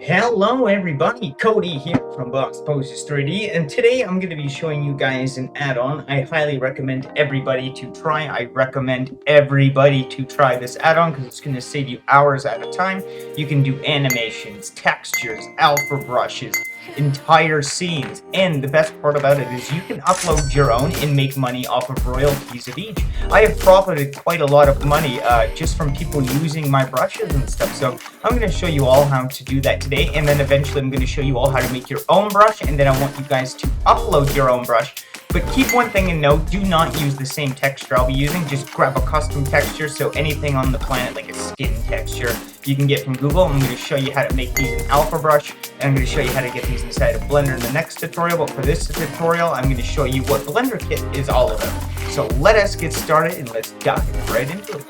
Hello everybody, Cody here from Box Poses 3D, and today I'm going to be showing you guys an add-on I highly recommend everybody to try. I recommend everybody to try this add-on because it's going to save you hours at a time. You can do animations, textures, alpha brushes, entire scenes, and the best part about it is you can upload your own and make money off of royalties of each. I have profited quite a lot of money just from people using my brushes and stuff, so I'm going to show you all how to do that today, and then eventually I'm going to show you all how to make your own brush, and then I want you guys to upload your own brush. But keep one thing in note, do not use the same texture I'll be using, just grab a custom texture, so anything on the planet like a skin texture you can get from Google. I'm going to show you how to make these in Alpha Brush, and I'm going to show you how to get these inside of Blender in the next tutorial, but for this tutorial I'm going to show you what blenderkit is all about. So let us get started and let's dive right into it.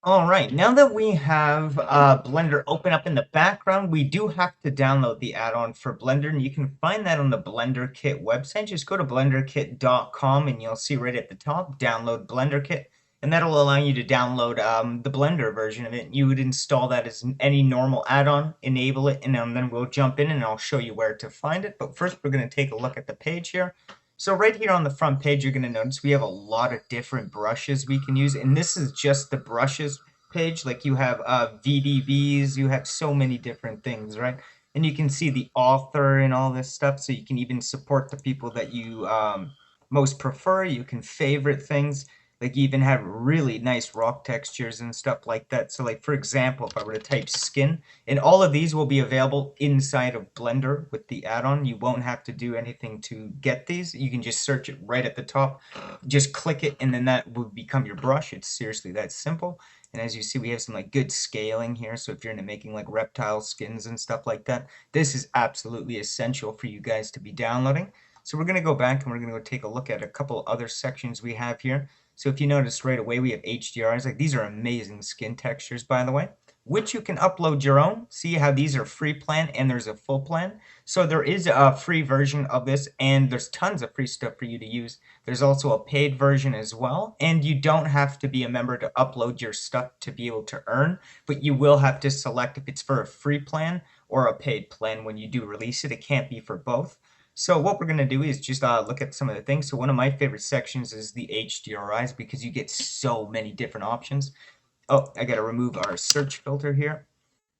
Alright, now that we have Blender open up in the background, we do have to download the add-on for Blender, and you can find that on the BlenderKit website. Just go to blenderkit.com and you'll see right at the top, download BlenderKit, and that'll allow you to download the Blender version of it. You would install that as any normal add-on, enable it, and then we'll jump in and I'll show you where to find it. But first we're going to take a look at the page here. So right here on the front page, you're going to notice we have a lot of different brushes we can use. And this is just the brushes page. Like you have VDVs, you have so many different things, right? And you can see the author and all this stuff. So you can even support the people that you most prefer. You can favorite things. Like you even have really nice rock textures and stuff like that. So like, for example, if I were to type skin, and all of these will be available inside of Blender with the add-on. You won't have to do anything to get these. You can just search it right at the top. Just click it, and then that will become your brush. It's seriously that simple. And as you see, we have some like good scaling here. So if you're into making like reptile skins and stuff like that, this is absolutely essential for you guys to be downloading. So we're going to go back and we're going to go take a look at a couple other sections we have here. So if you notice right away, we have HDRIs. Like these are amazing skin textures, by the way, which you can upload your own. See how these are free plan and there's a full plan. So there is a free version of this, and there's tons of free stuff for you to use. There's also a paid version as well, and you don't have to be a member to upload your stuff to be able to earn, but you will have to select if it's for a free plan or a paid plan when you do release it. It can't be for both. So what we're going to do is just look at some of the things. So one of my favorite sections is the HDRIs because you get so many different options. Oh, I got to remove our search filter here.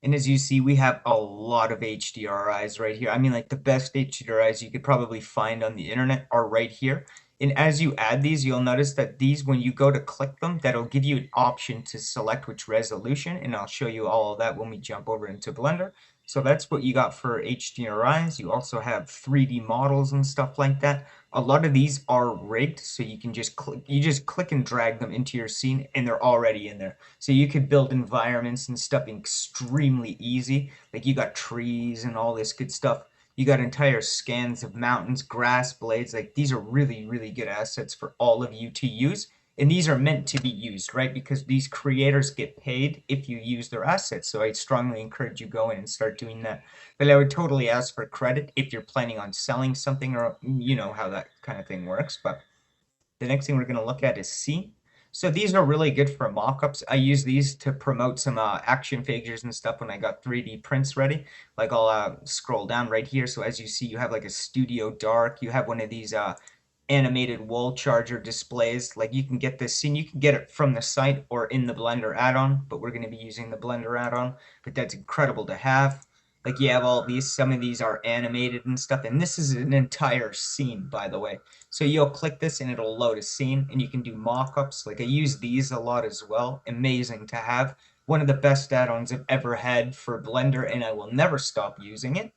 And as you see, we have a lot of HDRIs right here. I mean, like the best HDRIs you could probably find on the internet are right here. And as you add these, you'll notice that these, when you go to click them, that'll give you an option to select which resolution. And I'll show you all of that when we jump over into Blender. So that's what you got for HDRIs. You also have 3D models and stuff like that. A lot of these are rigged, so you can just click and drag them into your scene, and they're already in there. So you could build environments and stuff extremely easy. Like you got trees and all this good stuff. You got entire scans of mountains, grass blades. Like these are really, really good assets for all of you to use. And these are meant to be used, right? Because these creators get paid if you use their assets. So I strongly encourage you go in and start doing that. But I would totally ask for credit if you're planning on selling something, or you know how that kind of thing works. But the next thing we're going to look at is scene. So these are really good for mock-ups. I use these to promote some action figures and stuff when I got 3D prints ready. Like I'll scroll down right here. So as you see, you have like a studio dark. You have one of these animated wall charger displays. Like you can get this scene, you can get it from the site or in the Blender add-on, but we're going to be using the Blender add-on. But that's incredible to have. Like you have all these, some of these are animated and stuff, and this is an entire scene, by the way. So you'll click this and it'll load a scene, and you can do mock-ups. Like I use these a lot as well. Amazing to have. One of the best add-ons I've ever had for Blender, and I will never stop using it.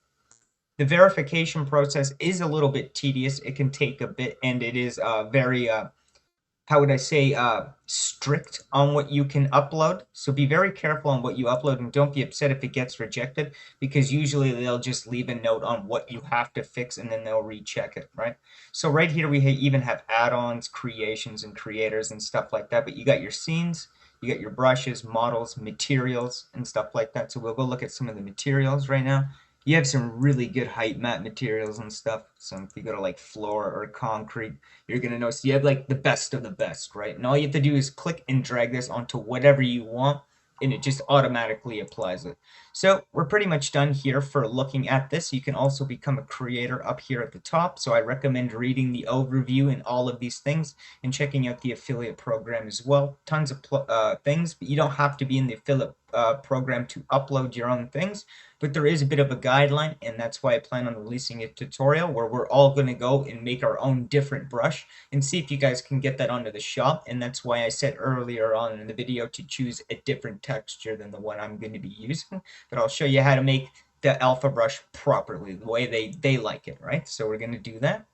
The verification process is a little bit tedious. It can take a bit, and it is very, how would I say, strict on what you can upload. So be very careful on what you upload, and don't be upset if it gets rejected, because usually they'll just leave a note on what you have to fix, and then they'll recheck it, right? So right here we even have add-ons, creations, and creators and stuff like that. But you got your scenes, you got your brushes, models, materials, and stuff like that. So we'll go look at some of the materials right now. You have some really good height mat materials and stuff. So if you go to like floor or concrete, you're gonna notice you have like the best of the best, right? And all you have to do is click and drag this onto whatever you want, and it just automatically applies it. So we're pretty much done here for looking at this. You can also become a creator up here at the top. So I recommend reading the overview and all of these things and checking out the affiliate program as well. Tons of things, but you don't have to be in the affiliate program to upload your own things. But there is a bit of a guideline, and that's why I plan on releasing a tutorial where we're all going to go and make our own different brush and see if you guys can get that onto the shop. And that's why I said earlier on in the video to choose a different texture than the one I'm going to be using. But I'll show you how to make the alpha brush properly, the way they like it, right? So we're going to do that.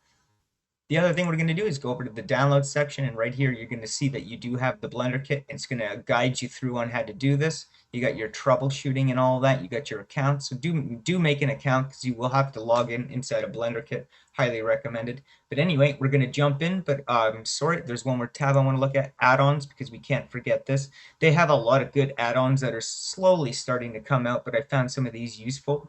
The other thing we're going to do is go over to the download section, and right here you're going to see that you do have the Blender kit. It's going to guide you through on how to do this. You got your troubleshooting and all that. You got your account, so do make an account because you will have to log in inside a Blender kit. Highly recommended. But anyway, we're going to jump in. But sorry, there's one more tab I want to look at: add-ons, because we can't forget this. They have a lot of good add-ons that are slowly starting to come out, but I found some of these useful.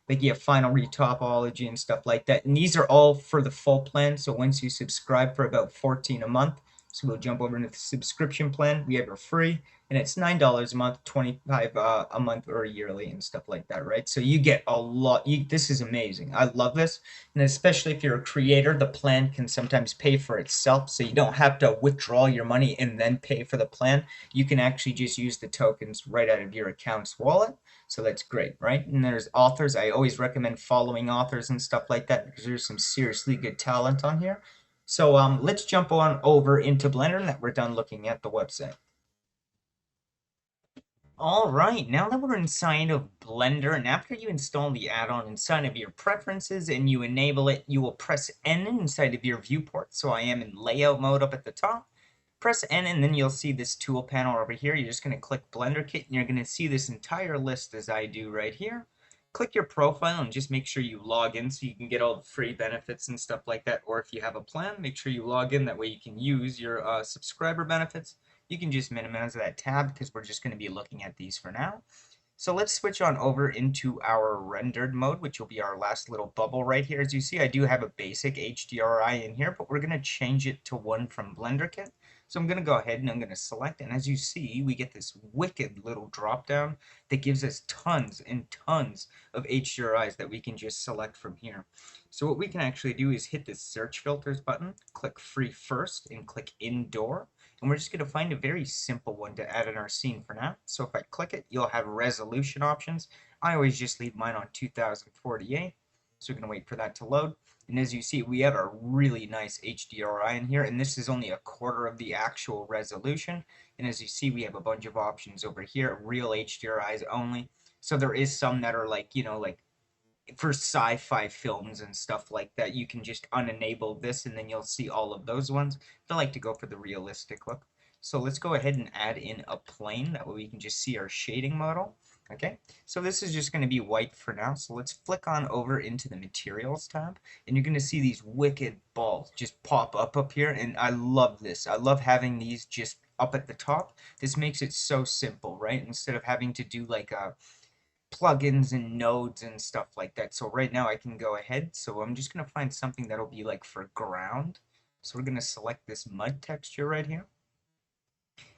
Like you have final retopology and stuff like that. And these are all for the full plan. So once you subscribe for about 14 a month, so we'll jump over into the subscription plan. We have our free, and it's $9 a month, 25 a month or yearly and stuff like that, right? So you get a lot. This is amazing. I love this, and especially if you're a creator, the plan can sometimes pay for itself, so you don't have to withdraw your money and then pay for the plan. You can actually just use the tokens right out of your account's wallet. So that's great, right? And there's authors. I always recommend following authors and stuff like that because there's some seriously good talent on here. So let's jump on over into Blender and that we're done looking at the website. All right, now that we're inside of Blender, and after you install the add-on inside of your preferences and you enable it, you will press N inside of your viewport. So I am in layout mode up at the top. Press N and then you'll see this tool panel over here. You're just going to click Blender Kit and you're going to see this entire list as I do right here. Click your profile and just make sure you log in so you can get all the free benefits and stuff like that. Or if you have a plan, make sure you log in. That way you can use your subscriber benefits. You can just minimize that tab because we're just going to be looking at these for now. So let's switch on over into our rendered mode, which will be our last little bubble right here. As you see, I do have a basic HDRI in here, but we're going to change it to one from BlenderKit. So I'm going to go ahead and I'm going to select, and as you see, we get this wicked little drop down that gives us tons and tons of HDRIs that we can just select from here. So what we can actually do is hit this search filters button, click free first, and click indoor. And we're just going to find a very simple one to add in our scene for now. So if I click it, you'll have resolution options. I always just leave mine on 2048. So we're going to wait for that to load. And as you see, we have a really nice HDRI in here, and this is only a quarter of the actual resolution. And as you see, we have a bunch of options over here, real HDRIs only. So there is some that are like, like for sci-fi films and stuff like that, you can just unenable this and then you'll see all of those ones. I like to go for the realistic look. So let's go ahead and add in a plane. That way we can just see our shading model. Okay, so this is just going to be white for now. So let's flick on over into the materials tab, and you're going to see these wicked balls just pop up here, and I love this. I love having these just up at the top. This makes it so simple, right? Instead of having to do like a plugins and nodes and stuff like that. So right now I can go ahead. So I'm just going to find something that'll be like for ground. So we're going to select this mud texture right here.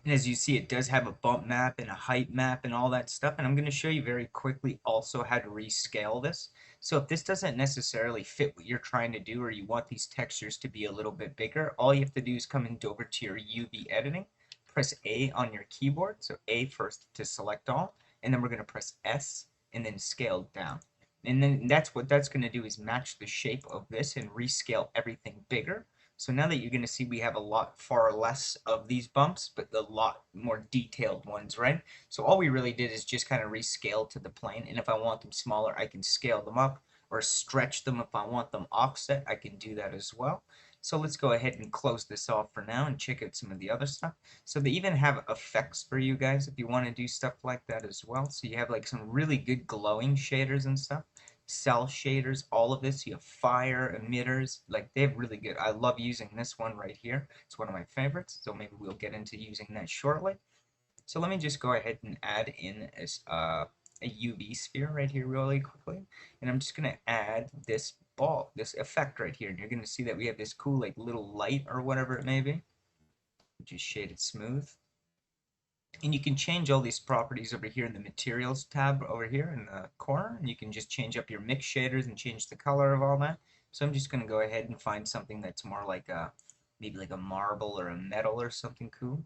And as you see, it does have a bump map and a height map and all that stuff. And I'm going to show you very quickly also how to rescale this. So if this doesn't necessarily fit what you're trying to do, or you want these textures to be a little bit bigger, all you have to do is come over to your UV editing, press A on your keyboard. So A first to select all, and then we're going to press S and then scale down. And then that's what that's going to do, is match the shape of this and rescale everything bigger. So now that you're going to see, we have a lot far less of these bumps, but a lot more detailed ones, right? So all we really did is just kind of rescale to the plane. And if I want them smaller, I can scale them up, or stretch them. If I want them offset, I can do that as well. So let's go ahead and close this off for now and check out some of the other stuff. So they even have effects for you guys if you want to do stuff like that as well. So you have like some really good glowing shaders and stuff, cell shaders, all of this. You have fire emitters, like they have really good. I love using this one right here. It's one of my favorites, so maybe we'll get into using that shortly. So let me just go ahead and add in a UV sphere right here really quickly, and I'm just gonna add this ball, this effect right here, and you're gonna see that we have this cool like little light or whatever it may be, which is shaded smooth. And you can change all these properties over here in the materials tab over here in the corner, and you can just change up your mix shaders and change the color of all that. So I'm just going to go ahead and find something that's more like a, maybe like a marble or a metal or something cool.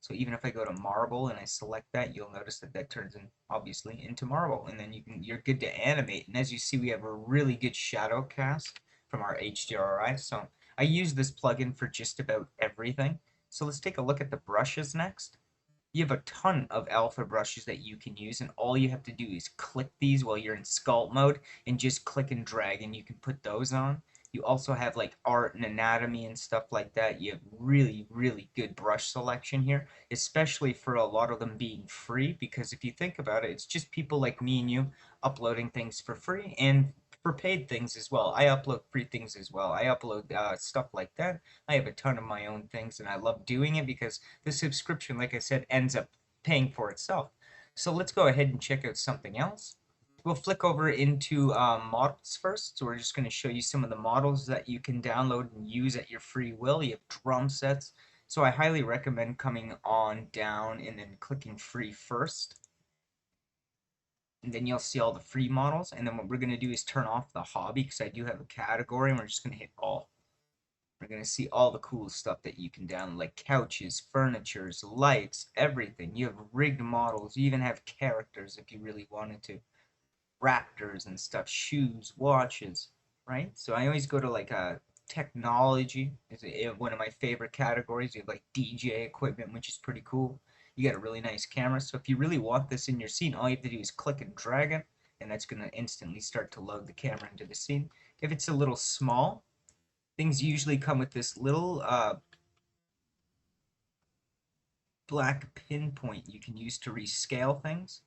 So even if I go to marble and I select that, you'll notice that that turns in obviously into marble, and then you're good to animate. And as you see, we have a really good shadow cast from our HDRI. So I use this plugin for just about everything. So let's take a look at the brushes next. You have a ton of alpha brushes that you can use, and all you have to do is click these while you're in sculpt mode and just click and drag, and you can put those on. You also have like art and anatomy and stuff like that. You have really, really good brush selection here, especially for a lot of them being free, because if you think about it, it's just people like me and you uploading things for free and for paid things as well. I upload free things as well. I upload stuff like that. I have a ton of my own things, and I love doing it because the subscription, like I said, ends up paying for itself. So let's go ahead and check out something else. We'll flick over into models first. So we're just going to show you some of the models that you can download and use at your free will. You have drum sets. So I highly recommend coming on down and then clicking free first. And then you'll see all the free models. And then what we're going to do is turn off the hobby because I do have a category, and we're just going to hit all. We're going to see all the cool stuff that you can download, like couches, furnitures, lights, everything. You have rigged models. You even have characters if you really wanted to. Raptors and stuff, shoes, watches, right? So I always go to like technology is one of my favorite categories. You have like DJ equipment, which is pretty cool. You got a really nice camera. So if you really want this in your scene, all you have to do is click and drag it, and that's going to instantly start to load the camera into the scene. If it's a little small, things usually come with this little black pinpoint you can use to rescale things.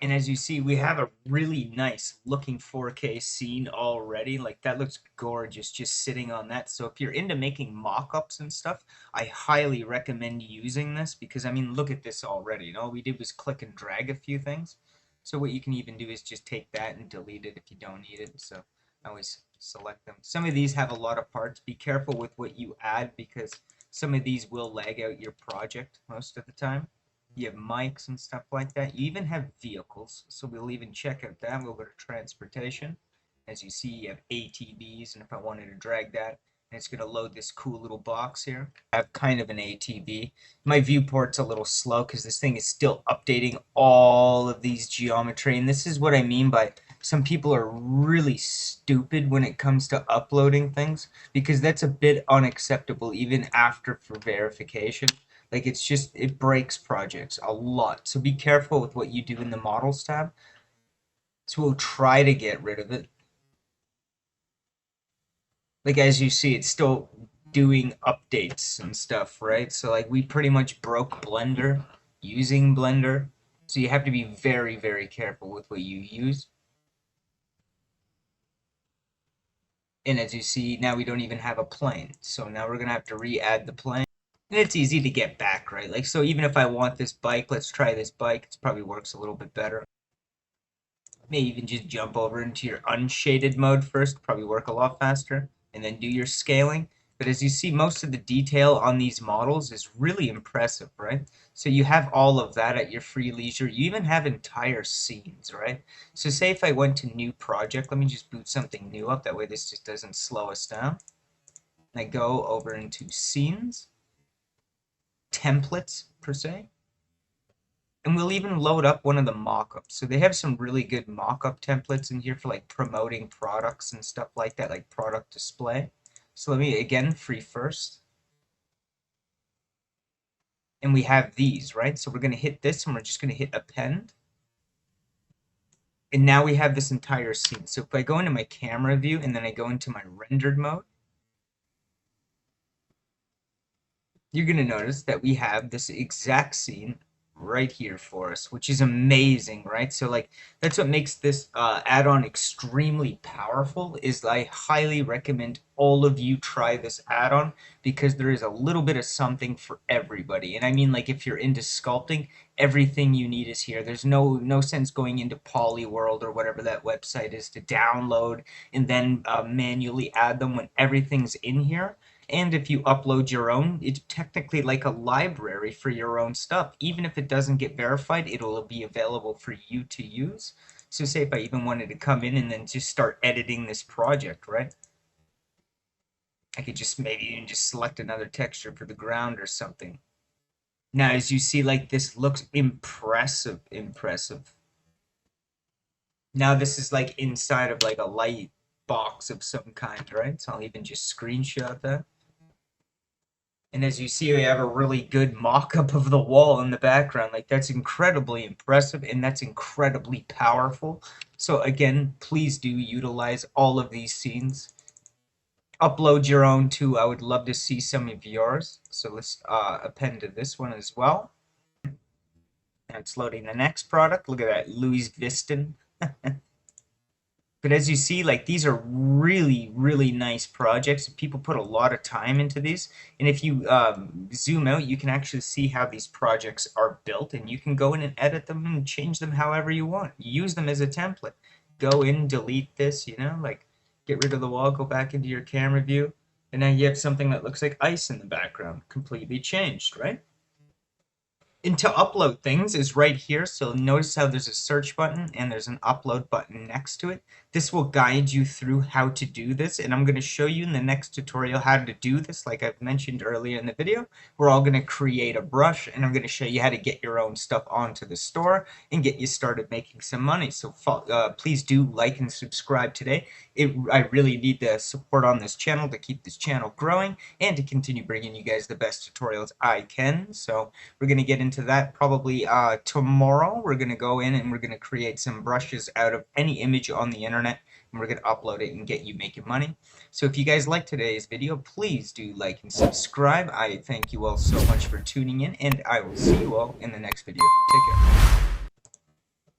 And as you see, we have a really nice looking 4K scene already. Like that looks gorgeous just sitting on that. So if you're into making mock-ups and stuff, I highly recommend using this because I mean, look at this already. And all we did was click and drag a few things. So what you can even do is just take that and delete it if you don't need it. So I always select them. Some of these have a lot of parts. Be careful with what you add because some of these will lag out your project most of the time. You have mics and stuff like that. You even have vehicles, so we'll even check out that. We'll go to transportation. As you see, you have ATVs, and if I wanted to drag that, and it's going to load this cool little box here. I have kind of an ATV. My viewport's a little slow because this thing is still updating all of these geometry, and this is what I mean by some people are really stupid when it comes to uploading things because that's a bit unacceptable even after for verification. Like it's just, it breaks projects a lot. So be careful with what you do in the models tab. So we'll try to get rid of it. Like as you see, it's still doing updates and stuff, right? So like we pretty much broke Blender using Blender. So you have to be very, very careful with what you use. And as you see, now we don't even have a plane. So now we're gonna have to re-add the plane. And it's easy to get back, right? Like, so even if I want this bike, let's try this bike. It probably works a little bit better. Maybe even just jump over into your unshaded mode first, probably work a lot faster, and then do your scaling. But as you see, most of the detail on these models is really impressive, right? So you have all of that at your free leisure. You even have entire scenes, right? So say if I went to new project, let me just boot something new up. That way this just doesn't slow us down. And I go over into scenes, templates per se. And we'll even load up one of the mock-ups. So they have some really good mock-up templates in here for like promoting products and stuff like that, like product display. So let me, again, free first. And we have these, right? So we're going to hit this and we're just going to hit append. And now we have this entire scene. So if I go into my camera view and then I go into my rendered mode, you're going to notice that we have this exact scene right here for us, which is amazing, right? So like that's what makes this add-on extremely powerful. Is I highly recommend all of you try this add-on because there is a little bit of something for everybody. And I mean, like if you're into sculpting, Everything you need is here. There's no sense going into Polyworld or whatever that website is to download and then manually add them when everything's in here. And if you upload your own, it's technically like a library for your own stuff. Even if it doesn't get verified, it'll be available for you to use. So say if I even wanted to come in and then just start editing this project, right? I could just maybe even just select another texture for the ground or something. Now, as you see, like this looks impressive, impressive. Now this is like inside of like a light box of some kind, right? So I'll even just screenshot that. And as you see, we have a really good mock-up of the wall in the background. Like that's incredibly impressive and that's incredibly powerful. So again, please do utilize all of these scenes. Upload your own too. I would love to see some of yours. So let's append to this one as well. Now it's loading the next product. Look at that, Louis Vuitton. But as you see, like these are really, really nice projects. People put a lot of time into these. And if you zoom out, you can actually see how these projects are built. And you can go in and edit them and change them however you want. Use them as a template. Go in, delete this, you know, like get rid of the wall, go back into your camera view. And now you have something that looks like ice in the background. Completely changed, right? And to upload things is right here. So notice how there's a search button and there's an upload button next to it. This will guide you through how to do this. And I'm going to show you in the next tutorial how to do this. Like I've mentioned earlier in the video, we're all going to create a brush and I'm going to show you how to get your own stuff onto the store and get you started making some money. So please do like and subscribe today. I really need the support on this channel to keep this channel growing and to continue bringing you guys the best tutorials I can. So we're going to get into that probably tomorrow. We're going to go in and we're going to create some brushes out of any image on the internet and we're going to upload it and get you making money. So if you guys like today's video, please do like and subscribe. I thank you all so much for tuning in and I will see you all in the next video. Take care.